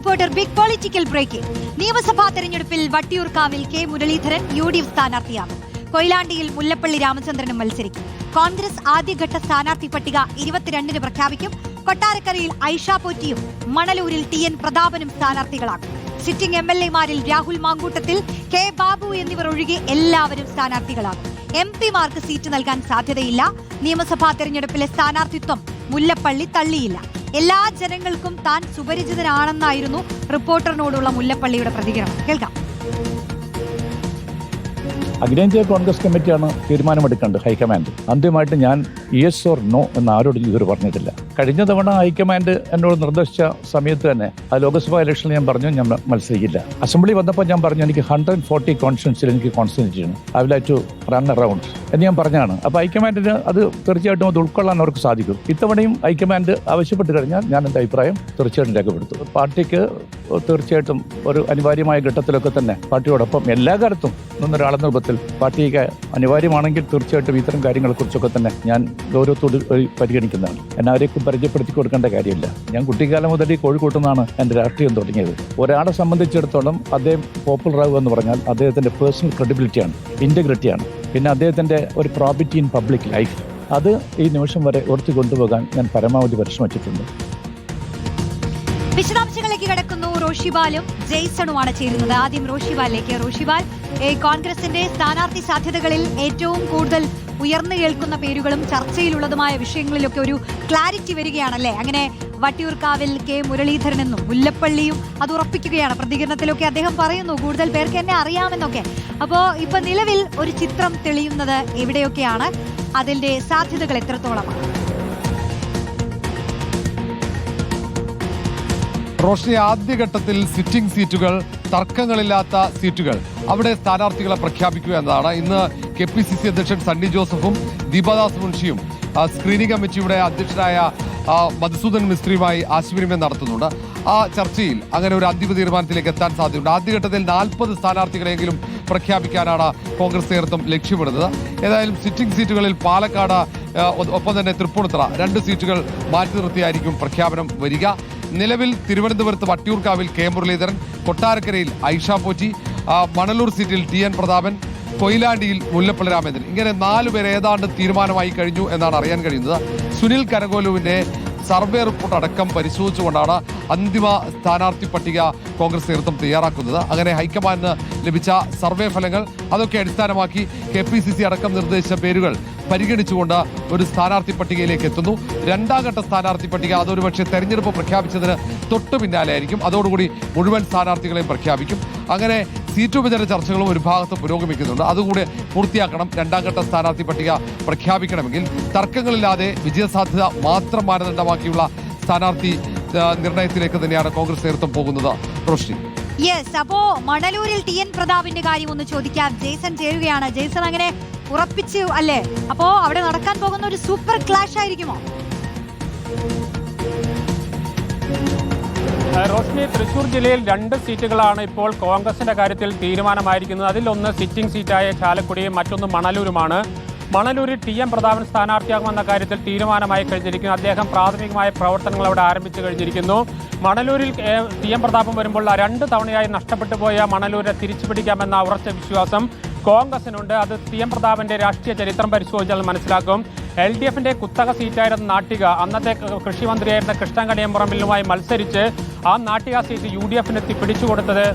Reporter big political breaking. നിയമസഭാ തെരഞ്ഞെടുപ്പിൽ വട്ടിയൂർക്കാവിൽ കെ മുരളീധരൻ UDF സ്ഥാനാർത്ഥിയാകും. കൊയിലാണ്ടിയിൽ മുല്ലപ്പള്ളി രാമചന്ദ്രനും മത്സരിക്കും. കോൺഗ്രസ് ആദ്യഘട്ട സ്ഥാനാർത്ഥി പട്ടിക 22-ന് പ്രഖ്യാപിക്കും. കൊട്ടാരക്കരയിൽ ഐഷ പോറ്റിയും മണലൂരിൽ TN പ്രതാപനും സ്ഥാനാർത്ഥികളാകും. സിറ്റിംഗ് MLA-മാരിൽ രാഹുൽ മാങ്കൂട്ടത്തിൽ, കെ ബാബു എന്നിവർ ഒഴികെ എല്ലാവരും സ്ഥാനാർത്ഥികളാകും. MP-മാർക്ക് സീറ്റ് നൽകാൻ സാധ്യതയില്ല. നിയമസഭാ തെരഞ്ഞെടുപ്പിലെ സ്ഥാനാർത്ഥിത്വം മുല്ലപ്പള്ളി തള്ളിയില്ല. എല്ലാ ജനങ്ങൾക്കും താൻ സുപരിചിതനാണെന്നായിരുന്നു റിപ്പോർട്ടറിനോടുള്ള മുല്ലപ്പള്ളിയുടെ പ്രതികരണം. കേൾക്കാം. അഖിലേന്ത്യാ കോൺഗ്രസ് കമ്മിറ്റിയാണ് തീരുമാനമെടുക്കേണ്ടത്, ഹൈക്കമാൻഡ്. അന്തിമമായിട്ട് ഞാൻ യെസ് ഓർ നോ എന്ന് ആരോടും ഇതുവരെ പറഞ്ഞിട്ടില്ല. കഴിഞ്ഞ തവണ ഹൈക്കമാൻഡ് എന്നോട് നിർദ്ദേശിച്ച സമയത്ത് തന്നെ ആ ലോക്സഭാ ഇലക്ഷനിൽ ഞാൻ പറഞ്ഞു ഞാൻ മത്സരിക്കില്ല. അസംബ്ലി വന്നപ്പോൾ ഞാൻ പറഞ്ഞു എനിക്ക് 140 കോൺസ്റ്റിറ്റ്യൻസിൽ എനിക്ക് കോൺസെൻട്രേറ്റ് ചെയ്യണം, I will have to run around എന്ന് ഞാൻ പറഞ്ഞാണ്. അപ്പോൾ ഹൈക്കമാൻഡിന് അത് തീർച്ചയായിട്ടും അത് ഉൾക്കൊള്ളാൻ അവർക്ക് സാധിക്കും. ഇത്തവണയും ഹൈക്കമാൻഡ് ആവശ്യപ്പെട്ട് കഴിഞ്ഞാൽ ഞാൻ എൻ്റെ അഭിപ്രായം തീർച്ചയായിട്ടും രേഖപ്പെടുത്തും. പാർട്ടിക്ക് തീർച്ചയായിട്ടും ഒരു അനിവാര്യമായ ഘട്ടത്തിലൊക്കെ തന്നെ പാർട്ടിയോടൊപ്പം എല്ലാ കാലത്തും നിന്നൊരാളെന്ന രൂപത്തിൽ പാർട്ടിക്ക് അനിവാര്യമാണെങ്കിൽ തീർച്ചയായിട്ടും ഇത്തരം കാര്യങ്ങളെക്കുറിച്ചൊക്കെ തന്നെ ഞാൻ ഗൗരവത്തോട് പരിഗണിക്കുന്നതാണ്. എന്നെ ആരെയൊക്കെ പരിചയപ്പെടുത്തി കൊടുക്കേണ്ട കാര്യമില്ല. ഞാൻ കുട്ടിക്കാലം മുതൽ ഈ കോഴിക്കോട്ട് നിന്നാണ് എൻ്റെ രാഷ്ട്രീയം തുടങ്ങിയത്. ഒരാളെ സംബന്ധിച്ചിടത്തോളം അദ്ദേഹം പോപ്പുലർ ആവുക എന്ന് പറഞ്ഞാൽ അദ്ദേഹത്തിൻ്റെ പേഴ്സണൽ ക്രെഡിബിലിറ്റിയാണ്, ഇൻറ്റഗ്രിറ്റിയാണ്, പിന്നെ അദ്ദേഹത്തിൻ്റെ ഒരു പ്രോബിറ്റി ഇൻ പബ്ലിക് ലൈഫ്. അത് ഈ നിമിഷം വരെ ഉയർത്തി കൊണ്ടുപോകാൻ ഞാൻ പരമാവധി പരിശ്രമിച്ചിട്ടുണ്ട്. വിശദാംശങ്ങളിലേക്ക് കിടക്കുന്നു. റോഷിബാലും ജെയ്സണുമാണ് ചേരുന്നത്. ആദ്യം റോഷിബാലിലേക്ക്. റോഷിബാൽ, കോൺഗ്രസിന്റെ സ്ഥാനാർത്ഥി സാധ്യതകളിൽ ഏറ്റവും കൂടുതൽ ഉയർന്നു കേൾക്കുന്ന പേരുകളും ചർച്ചയിലുള്ളതുമായ വിഷയങ്ങളിലൊക്കെ ഒരു ക്ലാരിറ്റി വരികയാണല്ലേ? അങ്ങനെ വട്ടിയൂർക്കാവിൽ കെ മുരളീധരനെന്നും മുല്ലപ്പള്ളിയും അത് ഉറപ്പിക്കുകയാണ്. പ്രതികരണത്തിലൊക്കെ അദ്ദേഹം പറയുന്നു കൂടുതൽ പേർക്ക് എന്നെ അറിയാമെന്നൊക്കെ. അപ്പോൾ ഇപ്പൊ നിലവിൽ ഒരു ചിത്രം തെളിയുന്നത് എവിടെയൊക്കെയാണ്? അതിന്റെ സാധ്യതകൾ എത്രത്തോളമാണ്? റോഷി, ആദ്യഘട്ടത്തിൽ സിറ്റിംഗ് സീറ്റുകൾ, തർക്കങ്ങളില്ലാത്ത സീറ്റുകൾ, അവിടെ സ്ഥാനാർത്ഥികളെ പ്രഖ്യാപിക്കുക എന്നതാണ്. ഇന്ന് KPCC അധ്യക്ഷൻ സണ്ണി ജോസഫും ദീപദാസ് മുൻഷിയും സ്ക്രീനിംഗ് കമ്മിറ്റിയുടെ അധ്യക്ഷനായ മധുസൂദൻ മിസ്ത്രിയുമായി ആശയവിനിമയം നടത്തുന്നുണ്ട്. ആ ചർച്ചയിൽ അങ്ങനെ ഒരു അന്തിമ തീരുമാനത്തിലേക്ക് എത്താൻ സാധ്യതയുണ്ട്. ആദ്യഘട്ടത്തിൽ 40 സ്ഥാനാർത്ഥികളെങ്കിലും പ്രഖ്യാപിക്കാനാണ് കോൺഗ്രസ് നേതൃത്വം ലക്ഷ്യമിടുന്നത്. ഏതായാലും സിറ്റിംഗ് സീറ്റുകളിൽ പാലക്കാട്, ഒപ്പം തന്നെ തൃപ്പൂണിത്തുറ 2 സീറ്റുകൾ മാറ്റി നിർത്തിയായിരിക്കും പ്രഖ്യാപനം വരിക. നിലവിൽ തിരുവനന്തപുരത്ത് വട്ടിയൂർക്കാവിൽ കെ മുരളീധരൻ, കൊട്ടാരക്കരയിൽ ഐഷ പോറ്റി, മണലൂർ സീറ്റിൽ TN പ്രതാപൻ, കൊയിലാണ്ടിയിൽ മുല്ലപ്പള്ളി രാമചന്ദ്രൻ, ഇങ്ങനെ 4 പേർ ഏതാണ്ട് തീരുമാനമായി കഴിഞ്ഞു എന്നാണ് അറിയാൻ കഴിയുന്നത്. സുനിൽ കരകോലുവിന്റെ സർവേ റിപ്പോർട്ട് അടക്കം പരിശോധിച്ചുകൊണ്ടാണ് അന്തിമ സ്ഥാനാർത്ഥി പട്ടിക കോൺഗ്രസ് നേതൃത്വം തയ്യാറാക്കുന്നത്. അങ്ങനെ ഹൈക്കമാൻഡിന് ലഭിച്ച സർവേ ഫലങ്ങൾ അതൊക്കെ അടിസ്ഥാനമാക്കി KPCC അടക്കം നിർദ്ദേശിച്ച പേരുകൾ പരിഗണിച്ചുകൊണ്ട് ഒരു സ്ഥാനാർത്ഥി പട്ടികയിലേക്ക് എത്തുന്നു. 2ാം ഘട്ട സ്ഥാനാർത്ഥി പട്ടിക അതൊരു പക്ഷേ തെരഞ്ഞെടുപ്പ് പ്രഖ്യാപിച്ചതിന് തൊട്ടു പിന്നാലെ ആയിരിക്കും. അതോടുകൂടി മുഴുവൻ സ്ഥാനാർത്ഥികളെയും പ്രഖ്യാപിക്കും. അങ്ങനെ സീറ്റ് വിഭജന ചർച്ചകളും ഒരു ഭാഗത്ത് പുരോഗമിക്കുന്നുണ്ട്. അതുകൂടെ പൂർത്തിയാക്കണം. 2ാം ഘട്ട സ്ഥാനാർത്ഥി പട്ടിക പ്രഖ്യാപിക്കണമെങ്കിൽ തർക്കങ്ങളില്ലാതെ വിജയസാധ്യത മാത്രം മാനദണ്ഡമാക്കിയുള്ള സ്ഥാനാർത്ഥി നിർണയത്തിലേക്ക് തന്നെയാണ് കോൺഗ്രസ് നേതൃത്വം പോകുന്നത്. റോഷ്നി, യെസ്, അപ്പോ മണലൂരിൽ TN പ്രതാപിന്റെ കാര്യം ഒന്ന് ചോദിക്കാം. ജെയ്സൺ ചേരുകയാണ്. ജെയ്സൺ, അങ്ങനെ ഉറപ്പിച്ചു അല്ലേ? അപ്പോ അവിടെ നടക്കാൻ പോകുന്ന ഒരു സൂപ്പർ ക്ലാഷ് ആയിരിക്കുമോ? റോഷ്നി, തൃശൂർ ജില്ലയിൽ 2 സീറ്റുകളാണ് ഇപ്പോൾ കോൺഗ്രസിന്റെ കാര്യത്തിൽ തീരുമാനമായിരിക്കുന്നത്. അതിലൊന്ന് സിറ്റിംഗ് സീറ്റായ ചാലക്കുടിയും മറ്റൊന്ന് മണലൂരുമാണ്. മണലൂരിൽ TN പ്രതാപൻ സ്ഥാനാർത്ഥിയാകുമെന്ന കാര്യത്തിൽ തീരുമാനമായി കഴിഞ്ഞിരിക്കുന്നു. അദ്ദേഹം പ്രാഥമികമായ പ്രവർത്തനങ്ങൾ അവിടെ ആരംഭിച്ചു കഴിഞ്ഞിരിക്കുന്നു. മണലൂരിൽ TN പ്രതാപൻ വരുമ്പോൾ 2 തവണയായി നഷ്ടപ്പെട്ടു പോയ മണലൂരെ തിരിച്ചു പിടിക്കാമെന്ന ഉറച്ച വിശ്വാസം കോൺഗ്രസിനുണ്ട്. അത് TN പ്രതാപന്റെ രാഷ്ട്രീയ ചരിത്രം പരിശോധിച്ചാൽ മനസ്സിലാക്കും. LDFന്റെ കുത്തക സീറ്റായിരുന്ന നാട്ടിക, അന്നത്തെ കൃഷിമന്ത്രിയായിരുന്ന കൃഷ്ണൻ കണിയമ്പറമ്പിലുമായി മത്സരിച്ച് ആ നാട്ടിക സീറ്റ് UDFന് പിടിച്ചുകൊടുത്തത്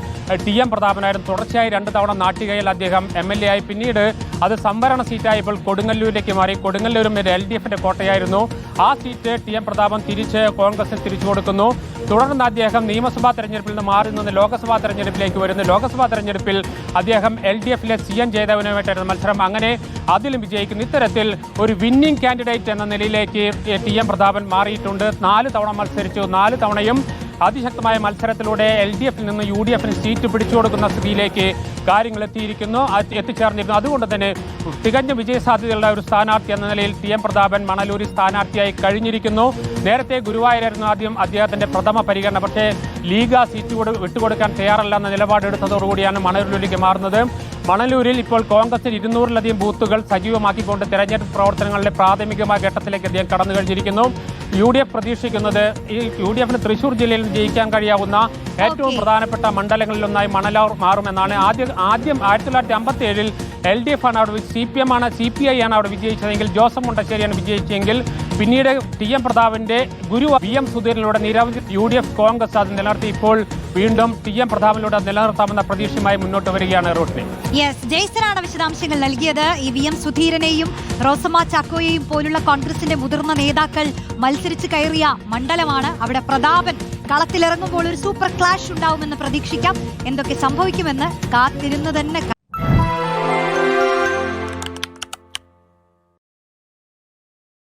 TN പ്രതാപനായിരുന്നു. തുടർച്ചയായി 2 തവണ നാട്ടികയിൽ അദ്ദേഹം MLA ആയി. പിന്നീട് അത് സംവരണ സീറ്റായപ്പോൾ കൊടുങ്ങല്ലൂരിലേക്ക് മാറി. കൊടുങ്ങല്ലൂരും LDFന്റെ കോട്ടയായിരുന്നു. ആ സീറ്റ് TN പ്രതാപൻ തിരിച്ച് കോൺഗ്രസിന് തിരിച്ചു കൊടുക്കുന്നു. തുടർന്ന് അദ്ദേഹം നിയമസഭാ തെരഞ്ഞെടുപ്പിൽ നിന്ന് മാറി നിന്ന് ലോക്സഭാ തെരഞ്ഞെടുപ്പിലേക്ക് വരുന്നു. ലോക്സഭാ തെരഞ്ഞെടുപ്പിൽ അദ്ദേഹം LDFലെ CN ജയദേവനുമായിട്ടായിരുന്നു മത്സരം. അങ്ങനെ അതിലും വിജയിക്കുന്നു. ഇത്തരത്തിൽ ഒരു വിന്നിംഗ് കാൻഡിഡേറ്റ് എന്ന നിലയിലേക്ക് TN പ്രതാപൻ മാറിയിട്ടുണ്ട്. 4 തവണ മത്സരിച്ചു. 4 തവണയും അതിശക്തമായ മത്സരത്തിലൂടെ LDFിൽ നിന്ന് UDFന് സീറ്റ് പിടിച്ചു കൊടുക്കുന്ന സ്ഥിതിയിലേക്ക് കാര്യങ്ങൾ എത്തിച്ചേർന്നിരുന്നു. അതുകൊണ്ട് തന്നെ തികഞ്ഞ വിജയസാധ്യതയുള്ള ഒരു സ്ഥാനാർത്ഥി എന്ന നിലയിൽ TN പ്രതാപൻ മണലൂരിൽ സ്ഥാനാർത്ഥിയായി കഴിഞ്ഞിരിക്കുന്നു. നേരത്തെ ഗുരുവായൂരായിരുന്നു ആദ്യം അദ്ദേഹത്തിന്റെ പ്രഥമ പരിഗണന. പക്ഷേ ലീഗ് ആ സീറ്റ് വിട്ടുകൊടുക്കാൻ തയ്യാറല്ല എന്ന നിലപാടെടുത്തതോടുകൂടിയാണ് മണലൂരിലേക്ക് മാറുന്നത്. മണലൂരിൽ ഇപ്പോൾ കോൺഗ്രസിന് 200-ലധികം ബൂത്തുകൾ സജീവമാക്കിക്കൊണ്ട് തെരഞ്ഞെടുപ്പ് പ്രവർത്തനങ്ങളുടെ പ്രാഥമികമായ ഘട്ടത്തിലേക്ക് അദ്ദേഹം കടന്നു കഴിഞ്ഞിരിക്കുന്നു. UDF പ്രതീക്ഷിക്കുന്നത് ഈ UDFന് തൃശൂർ ജില്ലയിൽ ജയിക്കാൻ കഴിയാവുന്ന ഏറ്റവും പ്രധാനപ്പെട്ട മണ്ഡലങ്ങളിലൊന്നായി മണലൂർ മാറുമെന്നാണ്. ആദ്യം 1957 LDF ആണ് അവിടെ, CPM ആണ്, CPI ആണ് അവിടെ വിജയിച്ചതെങ്കിൽ, ജോസഫ് മുണ്ടശ്ശേരിയാണ് വിജയിച്ചെങ്കിൽ പിന്നീട് TM പ്രതാപന്റെ ഗുരു VM സുധീരനിലൂടെ നിരവധി UDF കോൺഗ്രസ് അത് നിലനിർത്തി. ഇപ്പോൾ വീണ്ടും TM പ്രതാപനിലൂടെ നിലനിർത്താമെന്ന പ്രതീക്ഷയുമായി മുന്നോട്ട് വരികയാണ് റോട്ടിനെ. യെസ്, ജയ്സനാണ് വിശദാംശങ്ങൾ നൽകിയത്. ഈ VM സുധീരനെയും റോസമ്മ ചാക്കോയെയും പോലുള്ള കോൺഗ്രസിന്റെ മുതിർന്ന നേതാക്കൾ മത്സരിച്ച് കയറിയ മണ്ഡലമാണ്. അവിടെ പ്രതാപൻ കളത്തിലിറങ്ങുമ്പോൾ ഒരു സൂപ്പർ ക്ലാഷ് ഉണ്ടാവുമെന്ന് പ്രതീക്ഷിക്കാം. എന്തൊക്കെ സംഭവിക്കുമെന്ന് കാത്തിരുന്ന് തന്നെ